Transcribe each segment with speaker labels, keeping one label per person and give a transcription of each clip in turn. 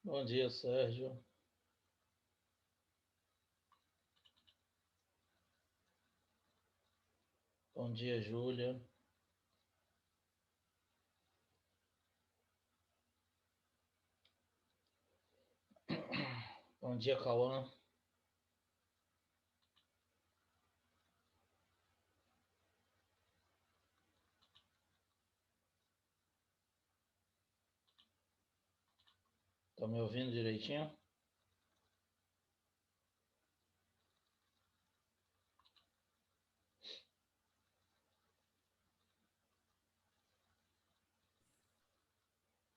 Speaker 1: Bom dia, Sérgio. Bom dia, Júlia. Bom dia, Cauã. Tá me ouvindo direitinho?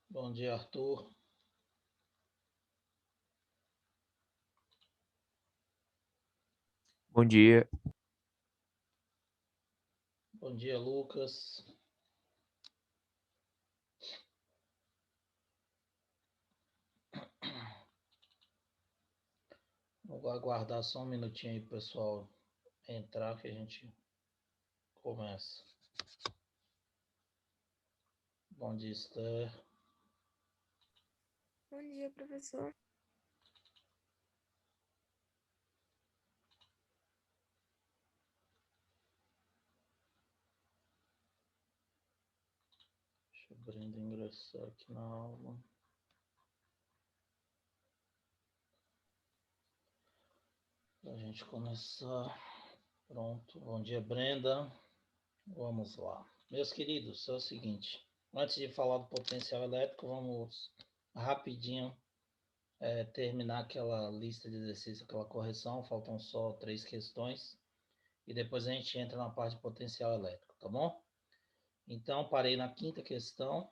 Speaker 1: Bom dia, Arthur.
Speaker 2: Bom dia.
Speaker 1: Bom dia, Lucas. Vou aguardar só um minutinho aí pro pessoal entrar que a gente começa. Bom dia, Esther.
Speaker 3: Bom dia, professor.
Speaker 1: Deixa o Brenda ingressar aqui na aula. Pra gente começar. Pronto. Bom dia, Brenda. Vamos lá. Meus queridos, é o seguinte. Antes de falar do potencial elétrico, vamos rapidinho terminar aquela lista de exercícios, aquela correção. Faltam só 3 questões. E depois a gente entra na parte de potencial elétrico, tá bom? Então, parei na quinta questão,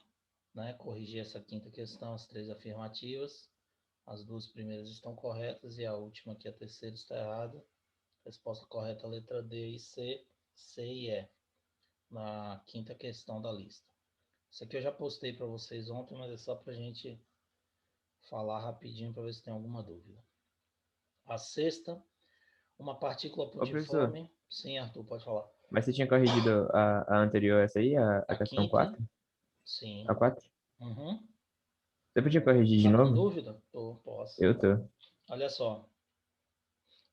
Speaker 1: né? Corrigi essa quinta questão, as 3 afirmativas. As 2 primeiras estão corretas e a última aqui, a terceira, está errada. Resposta correta, letra D e C, C e E, na quinta questão da lista. Isso aqui eu já postei para vocês ontem, mas é só para a gente falar rapidinho para ver se tem alguma dúvida. A sexta, uma partícula
Speaker 2: Ô, professor,
Speaker 1: pontiforme. Sim, Arthur, pode falar.
Speaker 2: mas você tinha corrigido a anterior, essa aí, a
Speaker 1: A
Speaker 2: questão
Speaker 1: quinta,
Speaker 2: 4?
Speaker 1: sim.
Speaker 2: A 4?
Speaker 1: Uhum.
Speaker 2: Você podia corrigir de
Speaker 1: Tá com
Speaker 2: novo?
Speaker 1: dúvida? Posso.
Speaker 2: Eu tô.
Speaker 1: Olha só.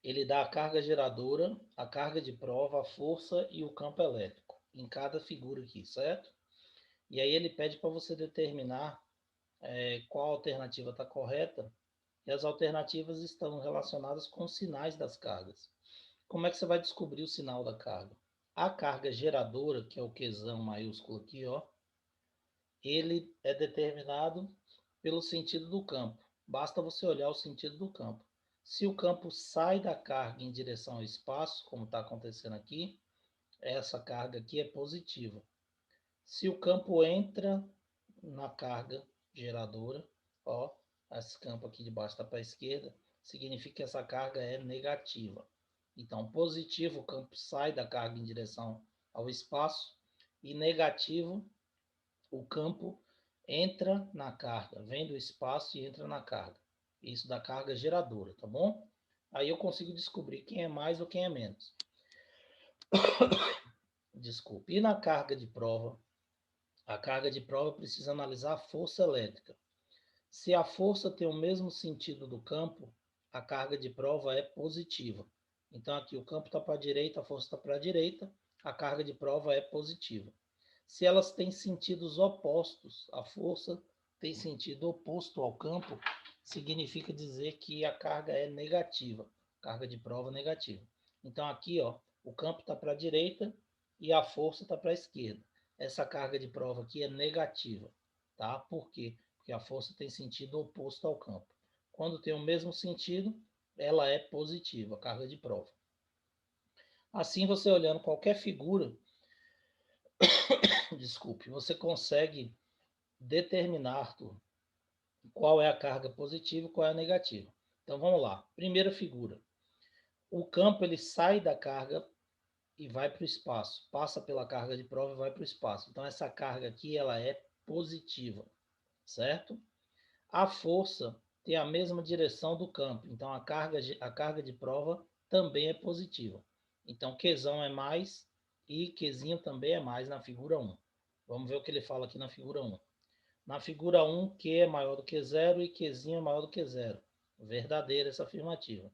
Speaker 1: Ele dá a carga geradora, a carga de prova, a força e o campo elétrico em cada figura aqui, certo? E aí ele pede para você determinar qual alternativa está correta, e as alternativas estão relacionadas com os sinais das cargas. Como é que você vai descobrir o sinal da carga? A carga geradora, que é o Qzão maiúsculo aqui, ó, ele é determinado pelo sentido do campo. Basta você olhar o sentido do campo. Se o campo sai da carga em direção ao espaço, como está acontecendo aqui, essa carga aqui é positiva. Se o campo entra na carga geradora, ó, esse campo aqui de baixo está para a esquerda, significa que essa carga é negativa. Então, positivo, o campo sai da carga em direção ao espaço, e negativo, o campo entra na carga, vem do espaço e entra na carga. Isso da carga geradora, tá bom? Aí eu consigo descobrir quem é mais ou quem é menos. Desculpe. E na carga de prova? A carga de prova precisa analisar a força elétrica. Se a força tem o mesmo sentido do campo, a carga de prova é positiva. Então aqui o campo está para a direita, a força está para a direita, a carga de prova é positiva. Se elas têm sentidos opostos, a força tem sentido oposto ao campo, significa dizer que a carga é negativa, carga de prova negativa. Então aqui, ó, o campo está para a direita e a força está para a esquerda. Essa carga de prova aqui é negativa, tá? Por quê? Porque a força tem sentido oposto ao campo. Quando tem o mesmo sentido, ela é positiva, a carga de prova. Assim, você olhando qualquer figura, desculpe, você consegue determinar, Arthur, qual é a carga positiva e qual é a negativa. Então, vamos lá. Primeira figura. O campo ele sai da carga e vai para o espaço. Passa pela carga de prova e vai para o espaço. Então, essa carga aqui ela é positiva, certo? A força tem a mesma direção do campo. Então, a carga de prova também é positiva. Então, Qzão é mais e Qzinho também é mais na figura 1. Vamos ver o que ele fala aqui na figura 1. Na figura 1, Q é maior do que zero e Qzinho é maior do que zero. Verdadeira essa afirmativa.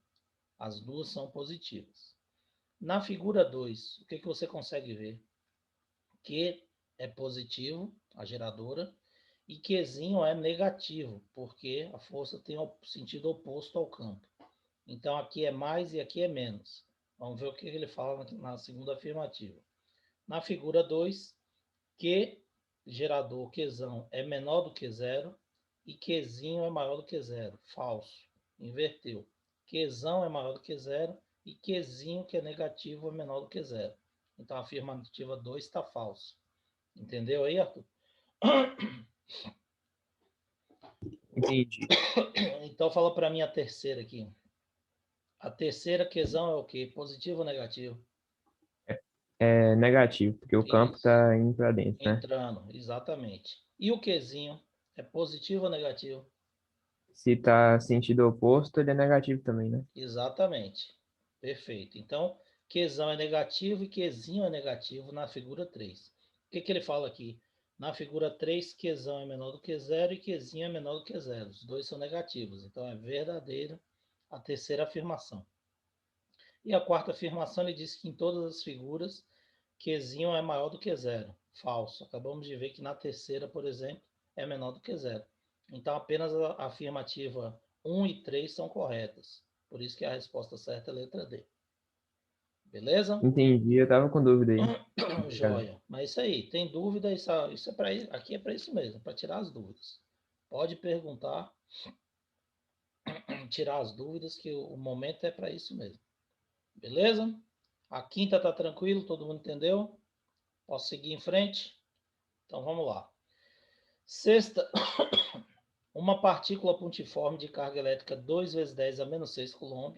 Speaker 1: As duas são positivas. Na figura 2, o que você consegue ver? Q é positivo, a geradora, e Qzinho é negativo, porque a força tem o sentido oposto ao campo. Então aqui é mais e aqui é menos. Vamos ver o que ele fala na segunda afirmativa. Na figura 2, Q gerador Qzão é menor do que zero e Qzinho é maior do que zero. Falso. Inverteu. Qzão é maior do que zero e Qzinho, que é negativo, é menor do que zero. Então a afirmativa 2 está falsa. Entendeu aí, Arthur?
Speaker 2: Entendi.
Speaker 1: Então fala para mim a terceira aqui. A terceira Qzão é o quê? Positivo ou negativo?
Speaker 2: É negativo, porque o campo
Speaker 1: Isso.
Speaker 2: tá indo para dentro, né?
Speaker 1: Entrando, exatamente. E o Qzinho é positivo ou negativo?
Speaker 2: Se tá sentido oposto, ele é negativo também, né?
Speaker 1: Exatamente. Perfeito. Então, Qzão é negativo e Qzinho é negativo na figura 3. O que ele fala aqui? Na figura 3, Qzão é menor do que zero e Qzinho é menor do que zero. Os dois são negativos. Então, é verdadeira a terceira afirmação. E a quarta afirmação, ele diz que em todas as figuras, Qzinho é maior do que zero. Falso. Acabamos de ver que na terceira, por exemplo, é menor do que zero. Então, apenas a afirmativa 1 e 3 são corretas. Por isso que a resposta certa é a letra D. Beleza?
Speaker 2: Entendi, eu tava com dúvida aí. Obrigado.
Speaker 1: Joia. Mas isso aí, tem dúvida? Isso é para aqui é para isso mesmo, para tirar as dúvidas. Pode perguntar, tirar as dúvidas, que o momento é para isso mesmo. Beleza? A quinta tá tranquilo, todo mundo entendeu? Posso seguir em frente? Então vamos lá. Sexta, uma partícula pontiforme de carga elétrica 2 vezes 10 a menos 6 coulomb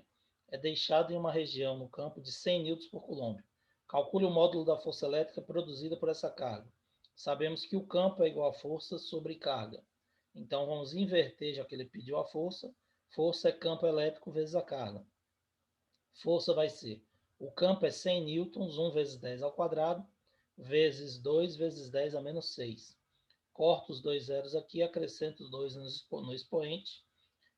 Speaker 1: é deixada em uma região no campo de 100 newtons por coulomb. Calcule o módulo da força elétrica produzida por essa carga. Sabemos que o campo é igual a força sobre carga. Então vamos inverter, já que ele pediu a força. Força é campo elétrico vezes a carga. Força vai ser, o campo é 100 newtons, 1 vezes 10 ao quadrado, vezes 2 vezes 10 a menos 6. Corto os dois zeros aqui, acrescento os 2 no expoente.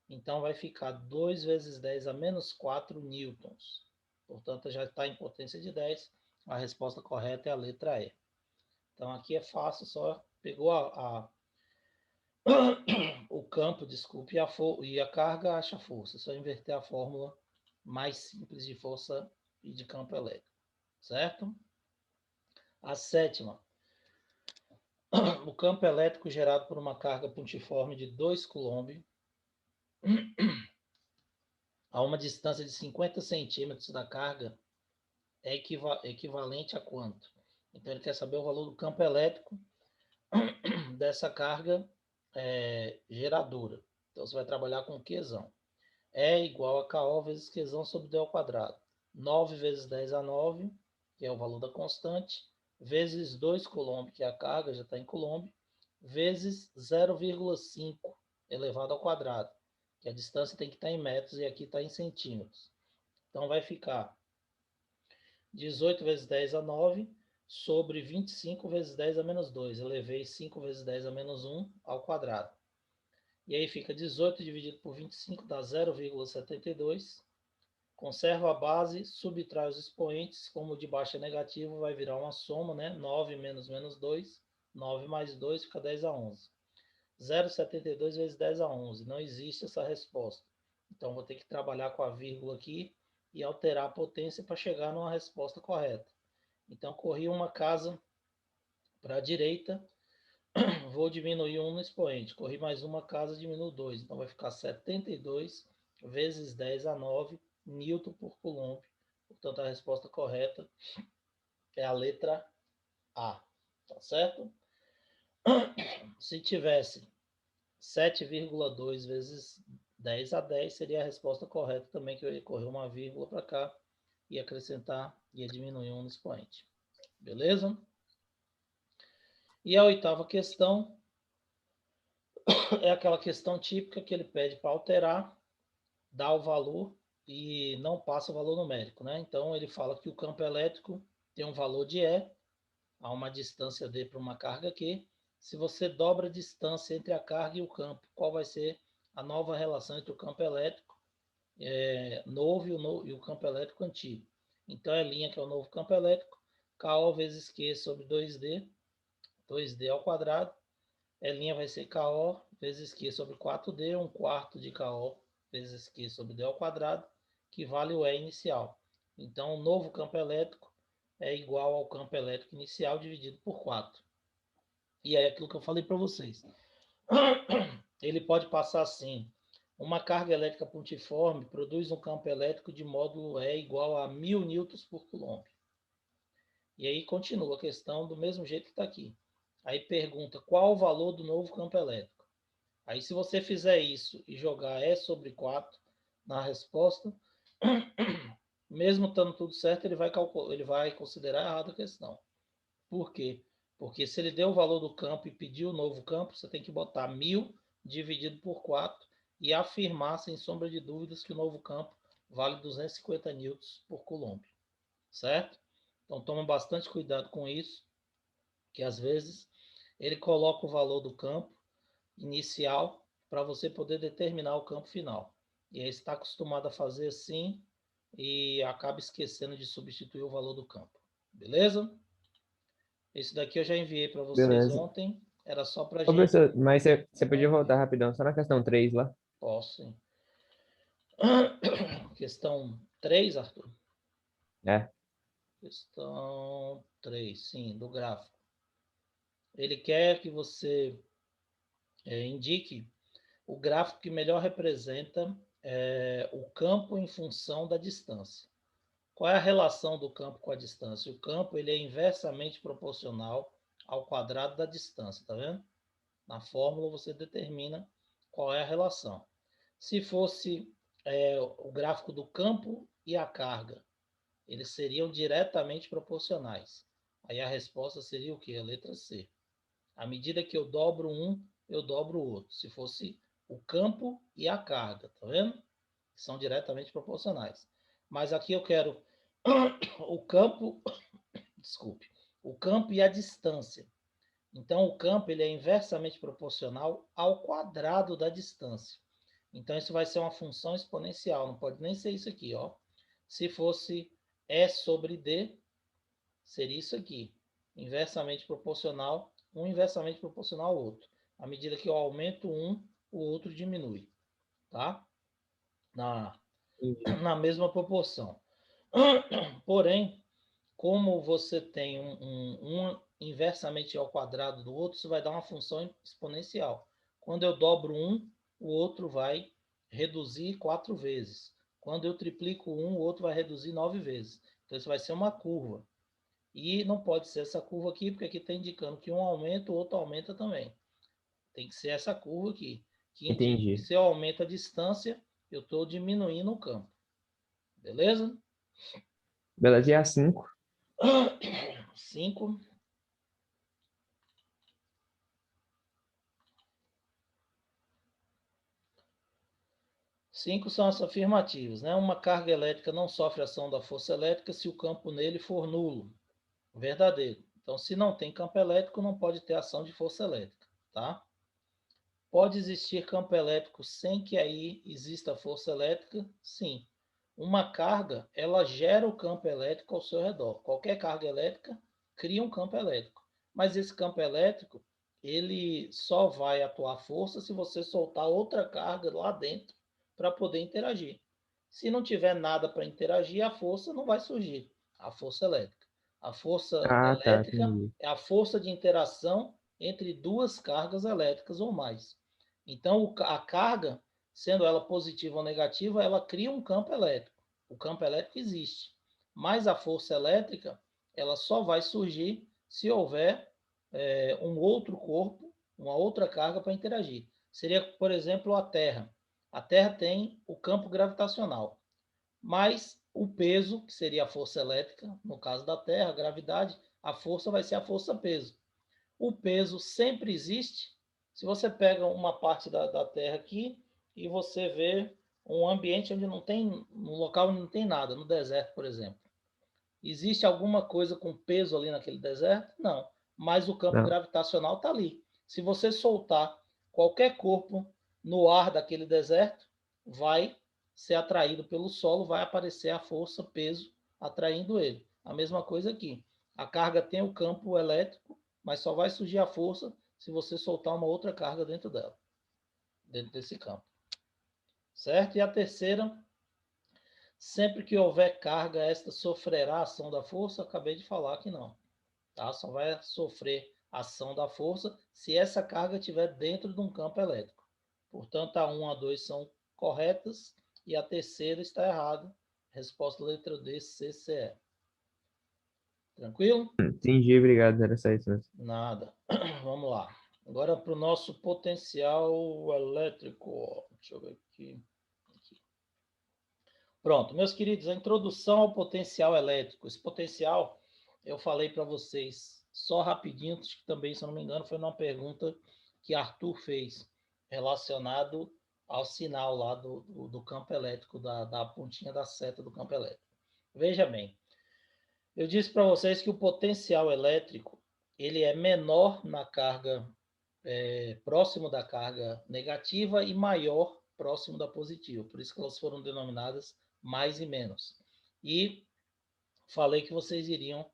Speaker 1: Então vai ficar 2 vezes 10 a menos 4 newtons. Portanto, já está em potência de 10. A resposta correta é a letra E. Então aqui é fácil, só pegou o campo, desculpe, e a carga, acha a força. Só inverter a fórmula mais simples de força e de campo elétrico. Certo? A sétima. O campo elétrico gerado por uma carga pontiforme de 2 coulomb a uma distância de 50 centímetros da carga é equivalente a quanto? Então ele quer saber o valor do campo elétrico dessa carga geradora. Então você vai trabalhar com Qzão. É igual a KO vezes Qzão sobre D ao quadrado. 9 vezes 10 a 9, que é o valor da constante, vezes 2 coulomb, que é a carga, já está em coulomb, vezes 0,5 elevado ao quadrado, que a distância tem que estar em metros e aqui está em centímetros. Então vai ficar 18 vezes 10 a 9 sobre 25 vezes 10 a menos 2. Elevei 5 vezes 10 a menos 1 ao quadrado. E aí fica 18 dividido por 25 dá 0,72. Conserva a base, subtrai os expoentes. Como o de baixo é negativo, vai virar uma soma, né? 9 menos menos 2. 9 mais 2 fica 10 a 11. 0,72 vezes 10 a 11. Não existe essa resposta. Então, vou ter que trabalhar com a vírgula aqui e alterar a potência para chegar numa resposta correta. Então, corri uma casa para a direita, vou diminuir um no expoente. Corri mais uma casa, diminuo 2. Então, vai ficar 72 vezes 10 a 9 Newton por Coulomb. Portanto, a resposta correta é a letra A, tá certo? Se tivesse 7,2 vezes 10 a 10 seria a resposta correta também, que eu ia correr uma vírgula para cá e acrescentar, ia diminuir um expoente. Beleza? E a oitava questão é aquela questão típica que ele pede para alterar, dá o valor e não passa o valor numérico, né? Então ele fala que o campo elétrico tem um valor de E, a uma distância D para uma carga Q. Se você dobra a distância entre a carga e o campo, qual vai ser a nova relação entre o campo elétrico novo e o campo elétrico antigo? Então é linha que é o novo campo elétrico, KO vezes Q sobre 2D ao quadrado. Linha vai ser KO vezes Q sobre 4D, 1/4 de KO vezes Q sobre D ao quadrado, que vale o E inicial. Então, o novo campo elétrico é igual ao campo elétrico inicial dividido por 4. E é aquilo que eu falei para vocês. Ele pode passar assim. Uma carga elétrica pontiforme produz um campo elétrico de módulo E igual a 1000 newtons por coulomb. E aí continua a questão do mesmo jeito que está aqui. Aí pergunta qual o valor do novo campo elétrico. Aí se você fizer isso e jogar E sobre 4 na resposta, mesmo estando tudo certo, ele vai considerar errado a questão. Por quê? Porque se ele deu o valor do campo e pediu o novo campo, você tem que botar 1000 dividido por 4 e afirmar, sem sombra de dúvidas, que o novo campo vale 250 newtons por coulomb. Certo? Então toma bastante cuidado com isso, que às vezes ele coloca o valor do campo inicial para você poder determinar o campo final. E aí está acostumado a fazer assim e acaba esquecendo de substituir o valor do campo. Beleza? Esse daqui eu já enviei para vocês
Speaker 2: Beleza.
Speaker 1: ontem. Era só para
Speaker 2: Ô,
Speaker 1: gente.
Speaker 2: professor, mas você podia voltar rapidão, só na questão 3 lá?
Speaker 1: Posso, sim. Questão 3, Arthur.
Speaker 2: É.
Speaker 1: Questão 3, sim, do gráfico. Ele quer que você indique o gráfico que melhor representa o campo em função da distância. Qual é a relação do campo com a distância? O campo ele é inversamente proporcional ao quadrado da distância, tá vendo? Na fórmula você determina qual é a relação. Se fosse o gráfico do campo e a carga, eles seriam diretamente proporcionais. Aí a resposta seria o quê? A letra C. À medida que eu dobro um, eu dobro o outro. Se fosse o campo e a carga, tá vendo? São diretamente proporcionais. Mas aqui eu quero o campo, desculpe, o campo e a distância. Então o campo ele é inversamente proporcional ao quadrado da distância. Então isso vai ser uma função exponencial, não pode nem ser isso aqui, ó. Se fosse E sobre D, seria isso aqui, inversamente proporcional, um inversamente proporcional ao outro. À medida que eu aumento um, o outro diminui, tá? Na mesma proporção. Porém, como você tem um inversamente ao quadrado do outro, isso vai dar uma função exponencial. Quando eu dobro um, o outro vai reduzir 4 vezes. Quando eu triplico um, o outro vai reduzir 9 vezes. Então, isso vai ser uma curva. E não pode ser essa curva aqui, porque aqui está indicando que um aumenta, o outro aumenta também. Tem que ser essa curva aqui, que indica que
Speaker 2: Entendi.
Speaker 1: se eu aumento a distância, eu estou diminuindo o campo. Beleza?
Speaker 2: Beleza, e a 5?
Speaker 1: 5. 5 são as afirmativas, né? Uma carga elétrica não sofre ação da força elétrica se o campo nele for nulo. Verdadeiro. Então, se não tem campo elétrico, não pode ter ação de força elétrica, tá? Pode existir campo elétrico sem que aí exista força elétrica? Sim. Uma carga, ela gera o campo elétrico ao seu redor. Qualquer carga elétrica cria um campo elétrico. Mas esse campo elétrico, ele só vai atuar força se você soltar outra carga lá dentro para poder interagir. Se não tiver nada para interagir, a força não vai surgir, a força elétrica. A força
Speaker 2: Ah, tá,
Speaker 1: elétrica
Speaker 2: entendi.
Speaker 1: é a força de interação entre duas cargas elétricas ou mais. Então, a carga sendo ela positiva ou negativa, ela cria um campo elétrico. O campo elétrico existe, mas a força elétrica ela só vai surgir se houver um outro corpo, uma outra carga para interagir. Seria, por exemplo, a Terra. A Terra tem o campo gravitacional, mas o peso, que seria a força elétrica, no caso da Terra, a gravidade, a força vai ser a força-peso. O peso sempre existe. Se você pega uma parte da Terra aqui e você vê um ambiente onde não tem, um local onde não tem nada, no deserto, por exemplo. Existe alguma coisa com peso ali naquele deserto? Não. Mas o campo
Speaker 2: Não.
Speaker 1: gravitacional está ali. Se você soltar qualquer corpo no ar daquele deserto, vai ser atraído pelo solo, vai aparecer a força, peso, atraindo ele. A mesma coisa aqui. A carga tem o campo elétrico, mas só vai surgir a força se você soltar uma outra carga dentro dela, dentro desse campo. Certo? E a terceira, sempre que houver carga, esta sofrerá a ação da força? Acabei de falar que não. Tá? Só vai sofrer ação da força se essa carga estiver dentro de um campo elétrico. Portanto, a 1 e a 2 são corretas e a terceira está errada. Resposta letra D, CCE. Tranquilo?
Speaker 2: Entendi, obrigado, era só isso mesmo.
Speaker 1: Nada. Vamos lá. Agora para o nosso potencial elétrico. Deixa eu ver aqui. Pronto, meus queridos, a introdução ao potencial elétrico. Esse potencial, eu falei para vocês só rapidinho, que também, se eu não me engano, foi numa pergunta que Arthur fez, relacionado ao sinal lá do campo elétrico, da pontinha da seta do campo elétrico. Veja bem, eu disse para vocês que o potencial elétrico ele é menor na carga próximo da carga negativa e maior próximo da positiva. Por isso que elas foram denominadas mais e menos. E falei que vocês iriam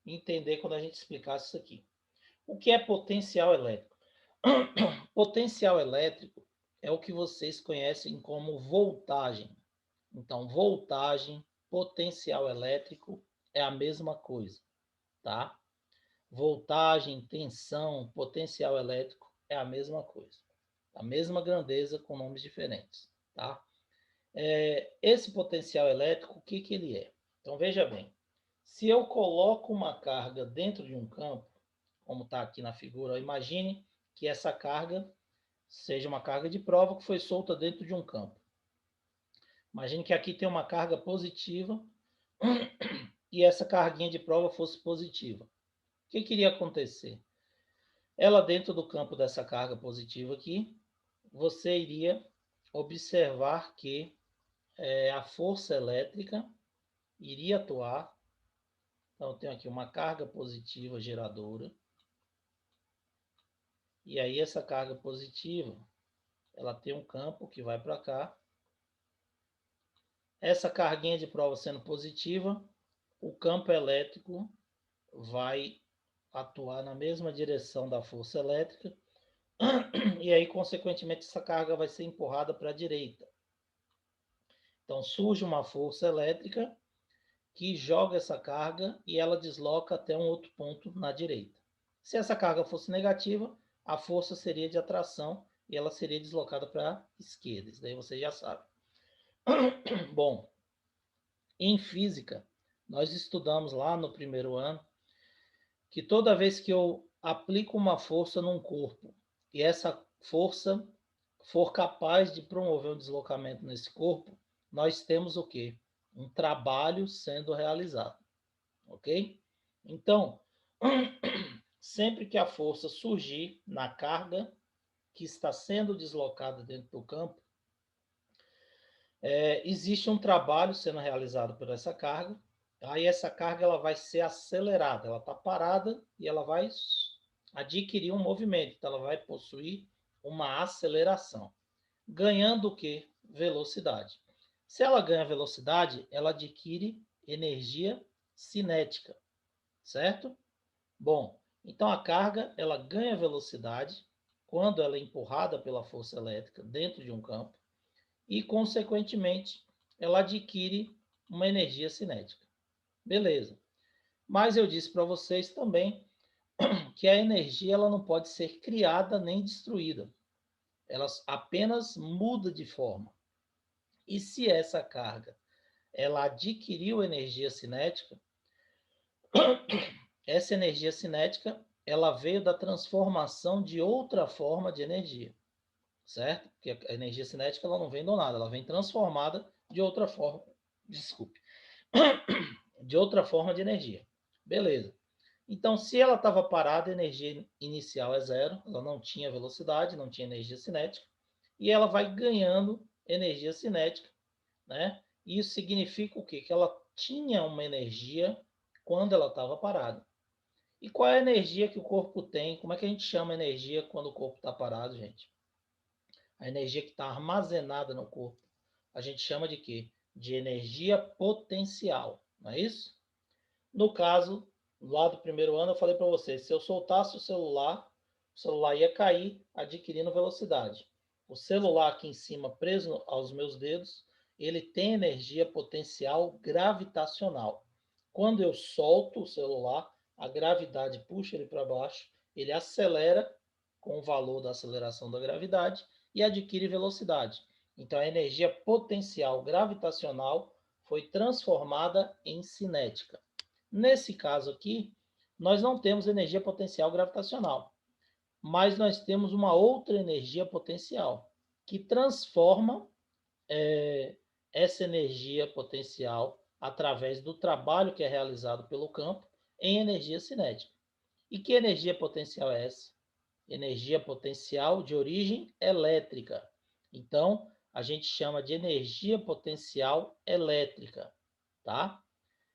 Speaker 1: entender quando a gente explicasse isso aqui. O que é potencial elétrico? Potencial elétrico é o que vocês conhecem como voltagem. Então, voltagem, potencial elétrico é a mesma coisa, tá? Voltagem, tensão, potencial elétrico é a mesma coisa. A mesma grandeza com nomes diferentes, tá? Esse potencial elétrico, o que ele é? Então, veja bem. Se eu coloco uma carga dentro de um campo, como está aqui na figura, imagine que essa carga seja uma carga de prova que foi solta dentro de um campo. Imagine que aqui tem uma carga positiva e essa carguinha de prova fosse positiva. O que iria acontecer? Ela dentro do campo dessa carga positiva aqui, você iria observar que a força elétrica iria atuar. Então, eu tenho aqui uma carga positiva geradora. E aí, essa carga positiva, ela tem um campo que vai para cá. Essa carguinha de prova sendo positiva, o campo elétrico vai atuar na mesma direção da força elétrica. E aí, consequentemente, essa carga vai ser empurrada para a direita. Então, surge uma força elétrica que joga essa carga e ela desloca até um outro ponto na direita. Se essa carga fosse negativa, a força seria de atração e ela seria deslocada para a esquerda. Isso daí você já sabe. Bom, em física, nós estudamos lá no primeiro ano que toda vez que eu aplico uma força num corpo e essa força for capaz de promover um deslocamento nesse corpo, nós temos o quê? Um trabalho sendo realizado, ok? Então, sempre que a força surgir na carga que está sendo deslocada dentro do campo, existe um trabalho sendo realizado por essa carga. Aí essa carga ela vai ser acelerada, ela está parada e ela vai adquirir um movimento, então ela vai possuir uma aceleração, ganhando o quê? Velocidade. Se ela ganha velocidade, ela adquire energia cinética, certo? Bom, então a carga ela ganha velocidade quando ela é empurrada pela força elétrica dentro de um campo e, consequentemente, ela adquire uma energia cinética. Beleza. Mas eu disse para vocês também que a energia ela não pode ser criada nem destruída. ela apenas muda de forma. E se essa carga ela adquiriu energia cinética, essa energia cinética ela veio da transformação de outra forma de energia, certo? Porque a energia cinética ela não vem do nada, ela vem transformada de outra forma, desculpe, de outra forma de energia. Beleza. Então, se ela estava parada, a energia inicial é zero, ela não tinha velocidade, não tinha energia cinética, e ela vai ganhando energia cinética, né? Isso significa o quê? Que ela tinha uma energia quando ela estava parada. E qual é a energia que o corpo tem? Como é que a gente chama a energia quando o corpo está parado, gente? A energia que está armazenada no corpo. A gente chama de quê? De energia potencial, não é isso? No caso, lá do primeiro ano, eu falei para vocês, se eu soltasse o celular ia cair adquirindo velocidade. O celular aqui em cima, preso aos meus dedos, ele tem energia potencial gravitacional. Quando eu solto o celular, a gravidade puxa ele para baixo, ele acelera com o valor da aceleração da gravidade e adquire velocidade. Então, a energia potencial gravitacional foi transformada em cinética. Nesse caso aqui, nós não temos energia potencial gravitacional, mas nós temos uma outra energia potencial que transforma essa energia potencial através do trabalho que é realizado pelo campo em energia cinética. E que energia potencial é essa? Energia potencial de origem elétrica. Então, a gente chama de energia potencial elétrica, tá?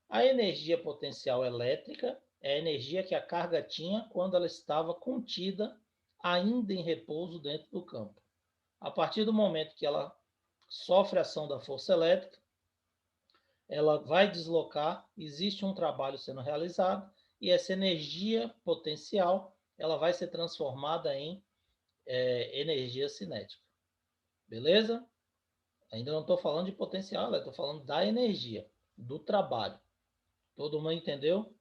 Speaker 1: A energia potencial elétrica é a energia que a carga tinha quando ela estava contida, ainda em repouso dentro do campo. A partir do momento que ela sofre a ação da força elétrica, ela vai deslocar, existe um trabalho sendo realizado e essa energia potencial ela vai ser transformada em energia cinética. Beleza? Ainda não estou falando de potencial, estou falando da energia, do trabalho. Todo mundo entendeu?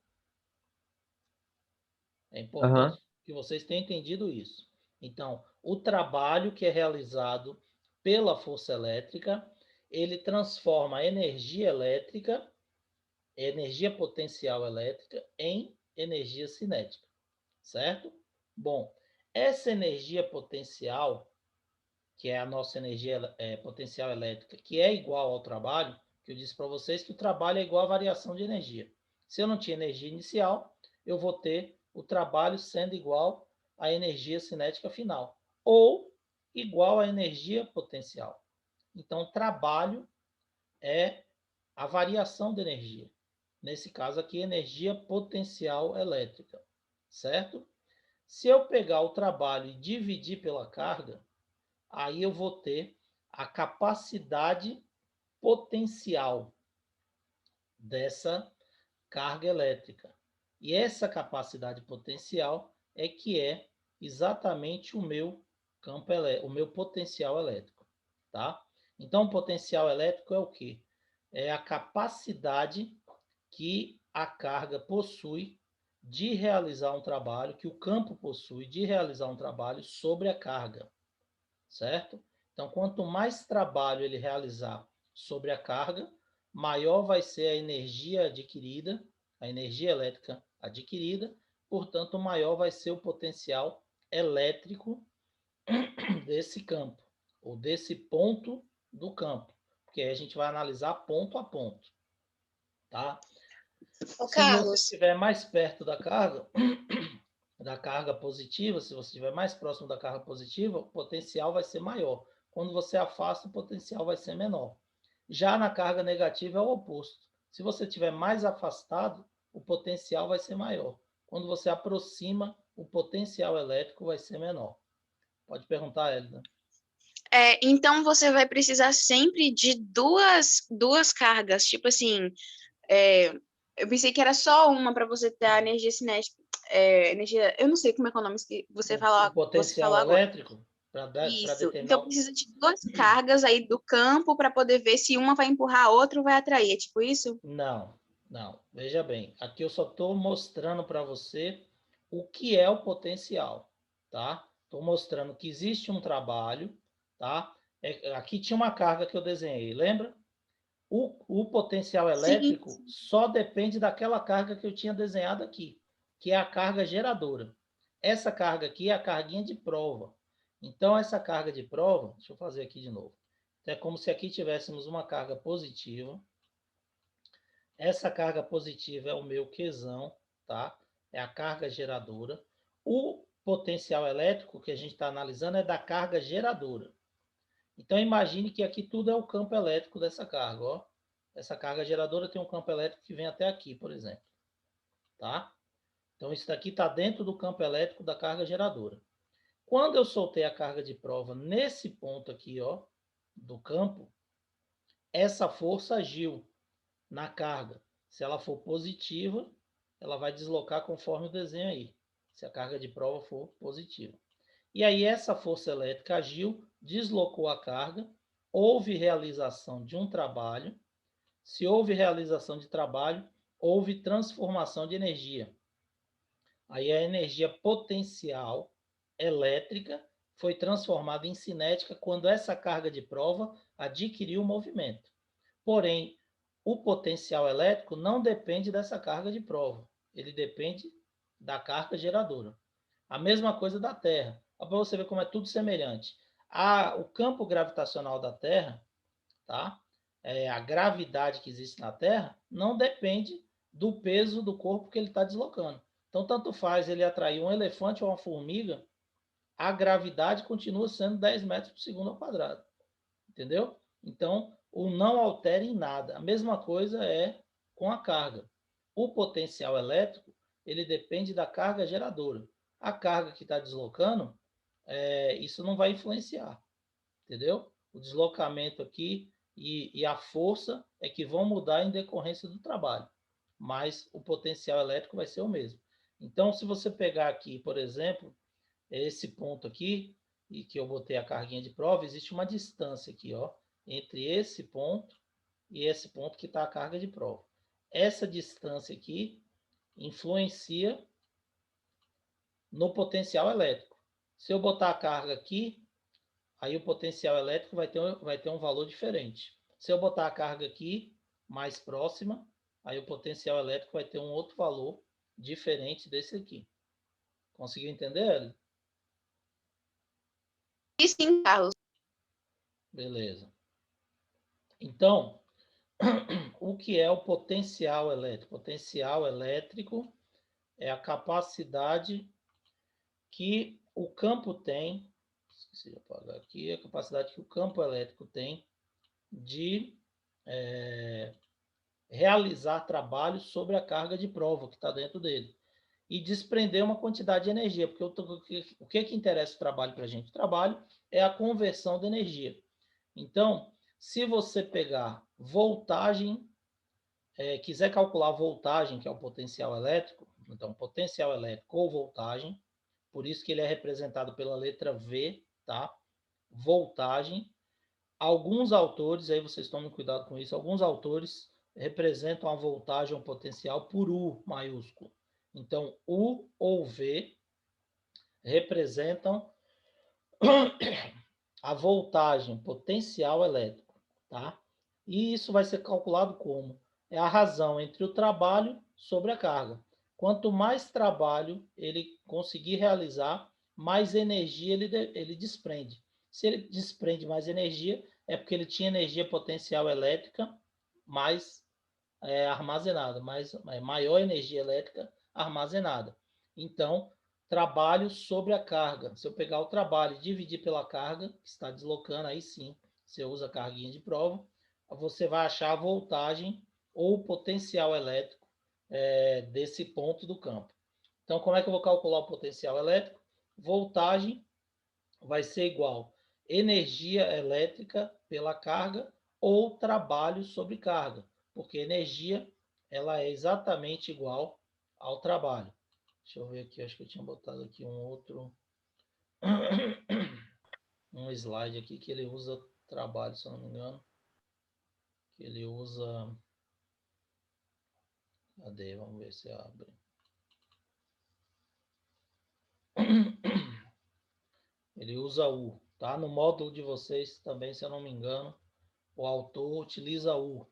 Speaker 1: É
Speaker 2: Aham.
Speaker 1: importante que vocês tenham entendido isso. Então, o trabalho que é realizado pela força elétrica, ele transforma a energia elétrica, energia potencial elétrica, em energia cinética, certo? Bom, essa energia potencial, que é a nossa energia potencial elétrica, que é igual ao trabalho, que eu disse para vocês que o trabalho é igual à variação de energia. Se eu não tinha energia inicial, eu vou ter o trabalho sendo igual à energia cinética final, ou igual à energia potencial. Então, trabalho é a variação de energia. Nesse caso aqui, energia potencial elétrica, certo? Se eu pegar o trabalho e dividir pela carga, aí eu vou ter a capacidade potencial dessa carga elétrica. E essa capacidade potencial é que é exatamente o meu campo elétrico, o meu potencial elétrico, tá? Então, o potencial elétrico é o quê? É a capacidade que a carga possui de realizar um trabalho, que o campo possui de realizar um trabalho sobre a carga, certo? Então, quanto mais trabalho ele realizar sobre a carga, maior vai ser a energia adquirida, a energia elétrica adquirida, portanto, maior vai ser o potencial elétrico desse campo, ou desse ponto do campo, porque aí a gente vai analisar ponto a ponto, tá?
Speaker 3: Ô,
Speaker 1: Se você
Speaker 3: Carlos,
Speaker 1: estiver mais perto da carga positiva, se você estiver mais próximo da carga positiva, o potencial vai ser maior. Quando você afasta, o potencial vai ser menor. Já na carga negativa é o oposto. Se você estiver mais afastado, o potencial vai ser maior. Quando você aproxima, o potencial elétrico vai ser menor. Pode perguntar, Elida.
Speaker 3: então você vai precisar sempre de duas cargas, tipo assim, eu pensei que era só uma para você ter a energia cinética, energia, eu não sei como é que é o nome que
Speaker 1: O
Speaker 3: você
Speaker 1: potencial
Speaker 3: falou agora.
Speaker 1: elétrico, para
Speaker 3: Isso.
Speaker 1: determinar.
Speaker 3: Então precisa de duas cargas aí do campo para poder ver se uma vai empurrar a outra ou vai atrair. É tipo isso?
Speaker 1: Não, não. Veja bem, aqui eu só estou mostrando para você o que é o potencial, tá? Estou mostrando que existe um trabalho, tá? Aqui tinha uma carga que eu desenhei, lembra? O potencial
Speaker 3: Sim,
Speaker 1: elétrico só depende daquela carga que eu tinha desenhado aqui, que é a carga geradora. Essa carga aqui é a carguinha de prova. Então, essa carga de prova, deixa eu fazer aqui de novo. É como se aqui tivéssemos uma carga positiva. Essa carga positiva é o meu Qzão, tá? É a carga geradora. O potencial elétrico que a gente está analisando é da carga geradora. Então, imagine que aqui tudo é o campo elétrico dessa carga, ó. Essa carga geradora tem um campo elétrico que vem até aqui, por exemplo, tá? Então, isso daqui está dentro do campo elétrico da carga geradora. Quando eu soltei a carga de prova nesse ponto aqui, ó, do campo, essa força agiu na carga. Se ela for positiva, ela vai deslocar conforme o desenho aí, se a carga de prova for positiva. E aí essa força elétrica agiu, deslocou a carga, houve realização de um trabalho. Se houve realização de trabalho, houve transformação de energia. Aí a energia potencial elétrica foi transformada em cinética quando essa carga de prova adquiriu movimento. Porém, o potencial elétrico não depende dessa carga de prova. Ele depende da carga geradora. A mesma coisa da Terra. Para você ver como é tudo semelhante. O campo gravitacional da Terra, tá? A gravidade que existe na Terra, não depende do peso do corpo que ele está deslocando. Então, tanto faz ele atrair um elefante ou uma formiga, a gravidade continua sendo 10 metros por segundo ao quadrado. Entendeu? Então, o não altera em nada. A mesma coisa é com a carga. O potencial elétrico, ele depende da carga geradora. A carga que está deslocando, isso não vai influenciar. Entendeu? O deslocamento aqui e a força é que vão mudar em decorrência do trabalho. Mas o potencial elétrico vai ser o mesmo. Então, se você pegar aqui, por exemplo, esse ponto aqui, e que eu botei a carguinha de prova, existe uma distância aqui, ó, entre esse ponto e esse ponto que está a carga de prova. Essa distância aqui influencia no potencial elétrico. Se eu botar a carga aqui, aí o potencial elétrico vai ter um valor diferente. Se eu botar a carga aqui, mais próxima, aí o potencial elétrico vai ter um outro valor diferente desse aqui. Conseguiu entender, Eli?
Speaker 3: sim, Carlos.
Speaker 1: Beleza. Então, o que é o potencial elétrico? Potencial elétrico é a capacidade que o campo tem, esqueci de apagar aqui, a capacidade que o campo elétrico tem de realizar trabalhos sobre a carga de prova que está dentro dele e desprender uma quantidade de energia, porque o que interessa o trabalho para a gente? O trabalho é a conversão de energia. Então, se você pegar voltagem, quiser calcular a voltagem, que é o potencial elétrico, então potencial elétrico ou voltagem, por isso que ele é representado pela letra V, tá? Voltagem. Alguns autores, aí vocês tomem cuidado com isso, alguns autores representam a voltagem ou potencial por U maiúsculo. Então, U ou V representam a voltagem, potencial elétrico, tá? E isso vai ser calculado como? É a razão entre o trabalho sobre a carga. Quanto mais trabalho ele conseguir realizar, mais energia ele desprende. Se ele desprende mais energia, é porque ele tinha energia potencial elétrica mais armazenada, maior energia elétrica armazenada. Então, trabalho sobre a carga. Se eu pegar o trabalho e dividir pela carga, que está deslocando, aí sim, você usa a carguinha de prova, você vai achar a voltagem ou o potencial elétrico desse ponto do campo. Então, como é que eu vou calcular o potencial elétrico? Voltagem vai ser igual energia elétrica pela carga ou trabalho sobre carga, porque energia ela é exatamente igual ao trabalho. Deixa eu ver aqui, acho que eu tinha botado aqui um outro um slide aqui que ele usa trabalho, se eu não me engano. Que ele usa. Cadê? Vamos ver se abre. Ele usa U, tá? No módulo de vocês também, se eu não me engano, o autor utiliza U.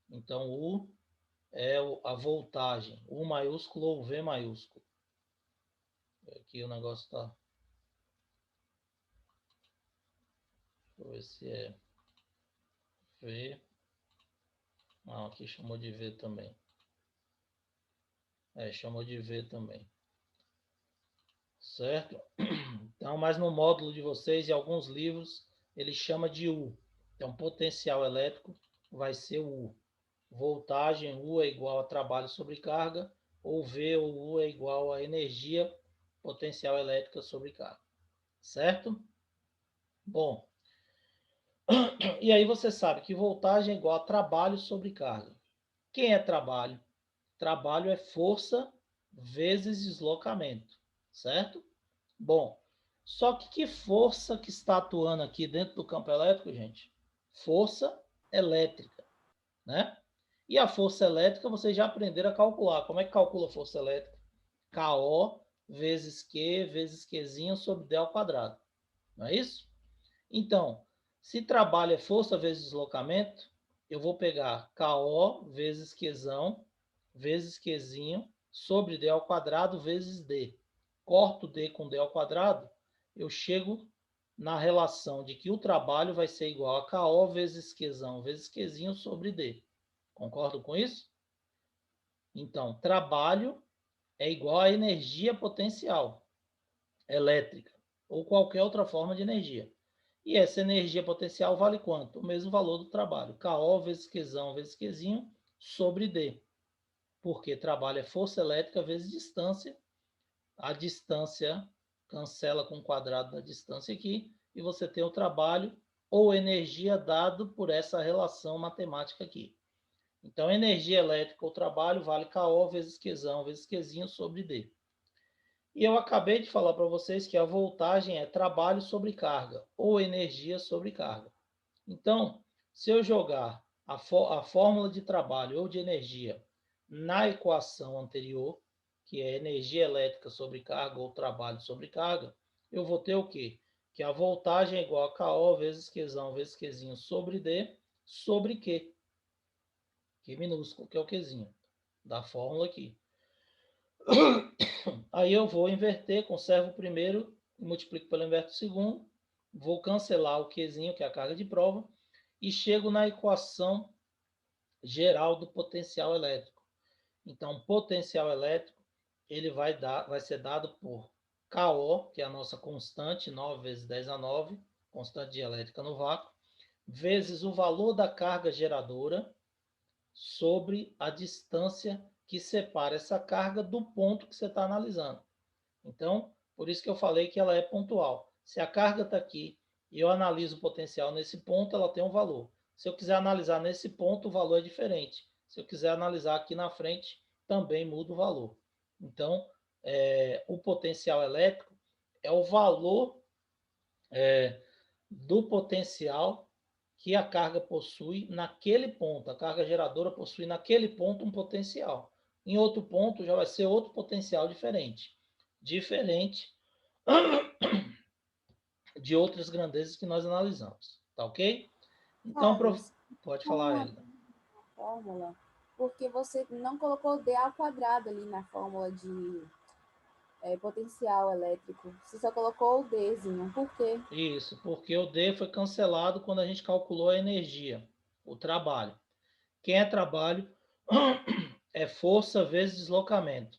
Speaker 1: Então, U é a voltagem, U maiúsculo ou V maiúsculo. Aqui o negócio tá... Deixa eu ver se é V. Não, aqui chamou de V também. Chamou de V também. Certo? Então, mas no módulo de vocês, em alguns livros, ele chama de U. Então, potencial elétrico vai ser o U. Voltagem, U é igual a trabalho sobre carga, ou V ou U é igual a energia potencial elétrica sobre carga. Certo? Bom, e aí você sabe que voltagem é igual a trabalho sobre carga. Quem é trabalho? Trabalho é força vezes deslocamento, certo? Bom, só que força que está atuando aqui dentro do campo elétrico, gente? Força elétrica, né? E a força elétrica vocês já aprenderam a calcular. Como é que calcula a força elétrica? KO vezes Q vezes Qzinho sobre D ao quadrado. Não é isso? Então, se trabalho é força vezes deslocamento, eu vou pegar KO vezes Qzão vezes Qzinho sobre D ao quadrado vezes D. Corto D com D ao quadrado, eu chego na relação de que o trabalho vai ser igual a KO vezes Qzão vezes Qzinho sobre D. Concordo com isso? Então, trabalho é igual a energia potencial elétrica ou qualquer outra forma de energia. E essa energia potencial vale quanto? O mesmo valor do trabalho. KO vezes Qzão vezes Qzinho sobre D. Porque trabalho é força elétrica vezes distância. A distância cancela com o quadrado da distância aqui e você tem o trabalho ou energia dado por essa relação matemática aqui. Então, energia elétrica ou trabalho vale KO vezes Qzão vezes Qzinho sobre D. E eu acabei de falar para vocês que a voltagem é trabalho sobre carga ou energia sobre carga. Então, se eu jogar a fórmula de trabalho ou de energia na equação anterior, que é energia elétrica sobre carga ou trabalho sobre carga, eu vou ter o quê? Que a voltagem é igual a KO vezes Qzão vezes Qzinho sobre D sobre Q. Q minúsculo, que é o Qzinho, da fórmula aqui. Aí eu vou inverter, conservo o primeiro, multiplico pelo inverto o segundo, vou cancelar o Qzinho, que é a carga de prova, e chego na equação geral do potencial elétrico. Então, potencial elétrico, ele vai ser dado por KO, que é a nossa constante, 9 vezes 10 a 9, constante de elétrica no vácuo, vezes o valor da carga geradora sobre a distância que separa essa carga do ponto que você está analisando. Então, por isso que eu falei que ela é pontual. Se a carga está aqui e eu analiso o potencial nesse ponto, ela tem um valor. Se eu quiser analisar nesse ponto, o valor é diferente. Se eu quiser analisar aqui na frente, também muda o valor. Então, o potencial elétrico é o valor do potencial que a carga possui naquele ponto. A carga geradora possui naquele ponto um potencial. Em outro ponto já vai ser outro potencial diferente. Diferente de outras grandezas que nós analisamos. Tá ok? Então,
Speaker 4: Carlos,
Speaker 1: pode falar,
Speaker 4: uma
Speaker 1: Elida.
Speaker 4: fórmula, porque você não colocou D ao quadrado ali na fórmula de potencial elétrico. Você só colocou o Dzinho. Por quê?
Speaker 1: Isso, porque o D foi cancelado quando a gente calculou a energia, o trabalho. Quem é trabalho é força vezes deslocamento.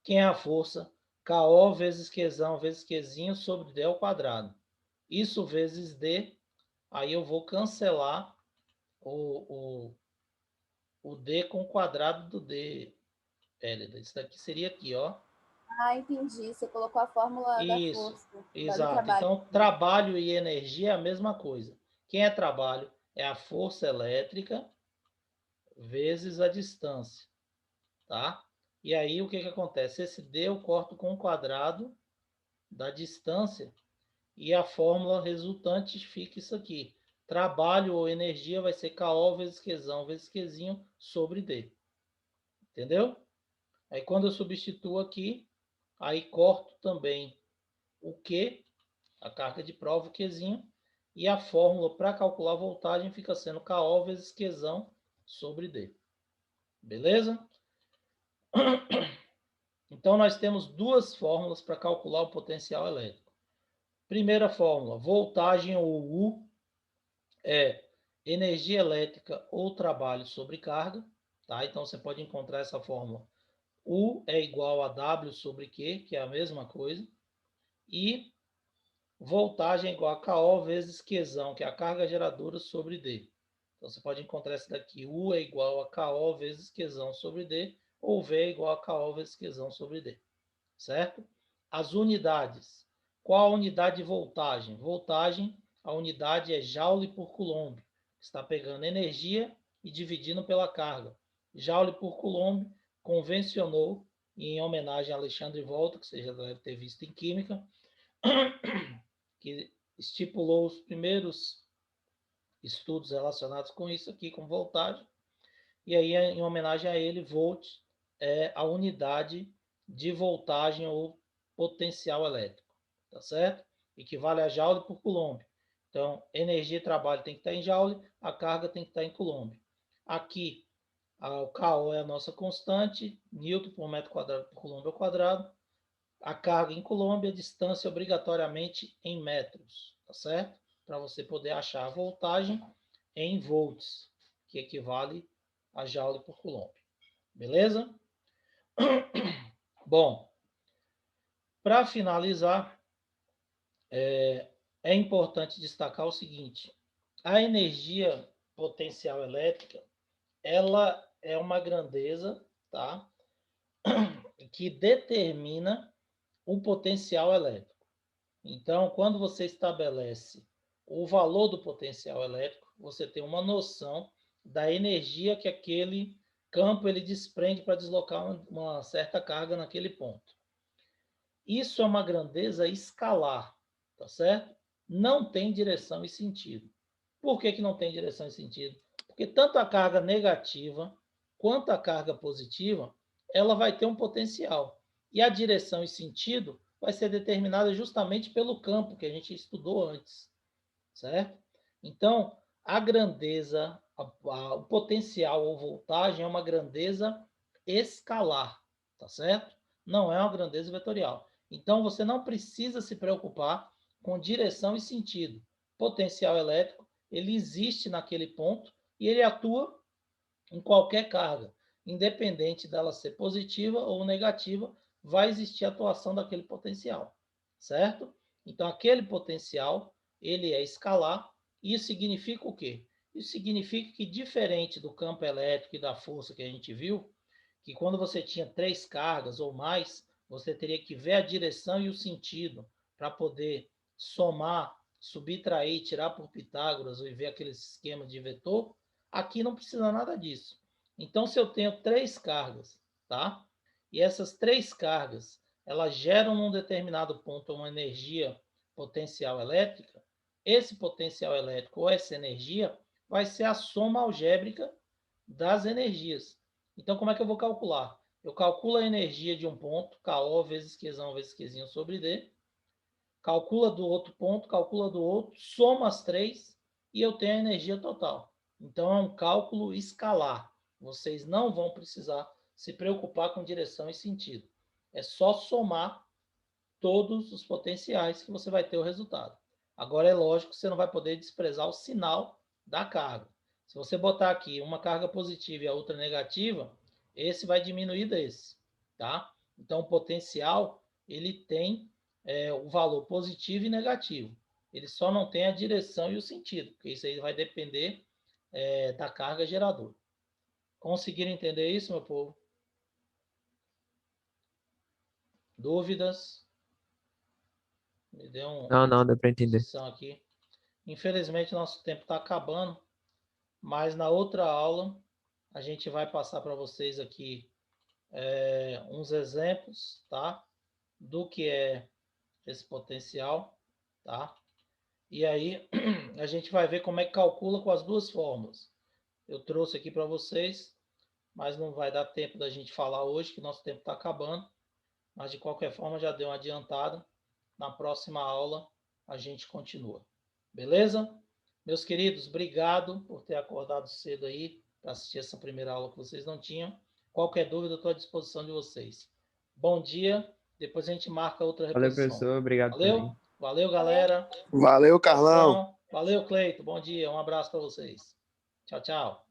Speaker 1: Quem é a força? KO vezes Qzão vezes Qzinho sobre D ao quadrado. Isso vezes D, aí eu vou cancelar o D com o quadrado do D, Elida. Isso daqui seria aqui, ó.
Speaker 4: Ah, entendi. Você colocou a fórmula da
Speaker 1: Isso,
Speaker 4: força, do
Speaker 1: exato.
Speaker 4: trabalho.
Speaker 1: Então, trabalho e energia é a mesma coisa. Quem é trabalho é a força elétrica vezes a distância, tá? E aí, o que acontece? Esse D eu corto com o quadrado da distância e a fórmula resultante fica isso aqui. Trabalho ou energia vai ser KO vezes Qzão vezes Qzinho sobre D. Entendeu? Aí, quando eu substituo aqui, aí corto também o Q a carga de prova, o Qzinho, e a fórmula para calcular a voltagem fica sendo KO vezes Qzão sobre D. Beleza? Então, nós temos duas fórmulas para calcular o potencial elétrico. Primeira fórmula, voltagem ou U é energia elétrica ou trabalho sobre carga. Tá? Então, você pode encontrar essa fórmula. U é igual a W sobre Q, que é a mesma coisa. E voltagem é igual a KO vezes Qzão, que é a carga geradora sobre D. Então, você pode encontrar essa daqui. U é igual a KO vezes Qzão sobre D, ou V é igual a KO vezes Qzão sobre D. Certo? As unidades. Qual a unidade de voltagem? Voltagem, a unidade é Joule por Coulomb. Está pegando energia e dividindo pela carga. Joule por Coulomb convencionou, em homenagem a Alexandre Volta, que você já deve ter visto em química, que estipulou os primeiros estudos relacionados com isso aqui, com voltagem. E aí, em homenagem a ele, volt é a unidade de voltagem ou potencial elétrico, tá certo? Equivale a Joule por Coulomb. Então, energia e trabalho tem que estar em Joule, a carga tem que estar em Coulomb. Aqui, o KO é a nossa constante, Newton por metro quadrado por Coulomb ao quadrado. A carga em Coulomb, a distância obrigatoriamente em metros, tá certo? Para você poder achar a voltagem em volts, que equivale a Joule por Coulomb. Beleza? Bom, para finalizar, é importante destacar o seguinte: a energia potencial elétrica, ela é uma grandeza, tá? Que determina o potencial elétrico. Então, quando você estabelece o valor do potencial elétrico, você tem uma noção da energia que aquele campo ele desprende para deslocar uma certa carga naquele ponto. Isso é uma grandeza escalar, tá certo? Não tem direção e sentido. Por que não tem direção e sentido? Porque tanto a carga negativa quanto a carga positiva, ela vai ter um potencial. E a direção e sentido vai ser determinada justamente pelo campo que a gente estudou antes, certo? Então, a grandeza, o potencial ou voltagem é uma grandeza escalar, tá certo? Não é uma grandeza vetorial. Então, você não precisa se preocupar com direção e sentido. Potencial elétrico, ele existe naquele ponto e ele atua em qualquer carga, independente dela ser positiva ou negativa, vai existir a atuação daquele potencial, certo? Então, aquele potencial, ele é escalar. Isso significa o quê? Isso significa que, diferente do campo elétrico e da força que a gente viu, que quando você tinha 3 cargas ou mais, você teria que ver a direção e o sentido para poder somar, subtrair, tirar por Pitágoras e ver aquele esquema de vetor. Aqui não precisa nada disso. Então, se eu tenho 3 cargas, tá? E essas 3 cargas, elas geram num determinado ponto uma energia potencial elétrica, esse potencial elétrico ou essa energia vai ser a soma algébrica das energias. Então, como é que eu vou calcular? Eu calculo a energia de um ponto, KO vezes Qzão vezes Qzinho sobre D, calcula do outro ponto, calcula do outro, soma as 3 e eu tenho a energia total. Então, é um cálculo escalar. Vocês não vão precisar se preocupar com direção e sentido. É só somar todos os potenciais que você vai ter o resultado. Agora, é lógico que você não vai poder desprezar o sinal da carga. Se você botar aqui uma carga positiva e a outra negativa, esse vai diminuir desse, tá? Então, o potencial, ele tem o valor positivo e negativo. Ele só não tem a direção e o sentido, porque isso aí vai depender da carga geradora. Conseguiram entender isso, meu povo? Dúvidas? Me dê
Speaker 2: Não, dá para entender.
Speaker 1: posição aqui. Infelizmente, nosso tempo está acabando, mas na outra aula a gente vai passar para vocês aqui uns exemplos, tá? Do que é esse potencial, tá? E aí a gente vai ver como é que calcula com as duas fórmulas. Eu trouxe aqui para vocês, mas não vai dar tempo da gente falar hoje, que nosso tempo está acabando. Mas de qualquer forma já deu uma adiantada. Na próxima aula a gente continua. Beleza? Meus queridos, obrigado por ter acordado cedo aí para assistir essa primeira aula que vocês não tinham. Qualquer dúvida, eu estou à disposição de vocês. Bom dia. Depois a gente marca outra
Speaker 2: Valeu,
Speaker 1: reposição.
Speaker 2: professor. Obrigado
Speaker 1: Valeu?
Speaker 2: também.
Speaker 1: Valeu, galera.
Speaker 5: Valeu, Carlão.
Speaker 1: Valeu, Cleito. Bom dia. Um abraço para vocês. Tchau, tchau.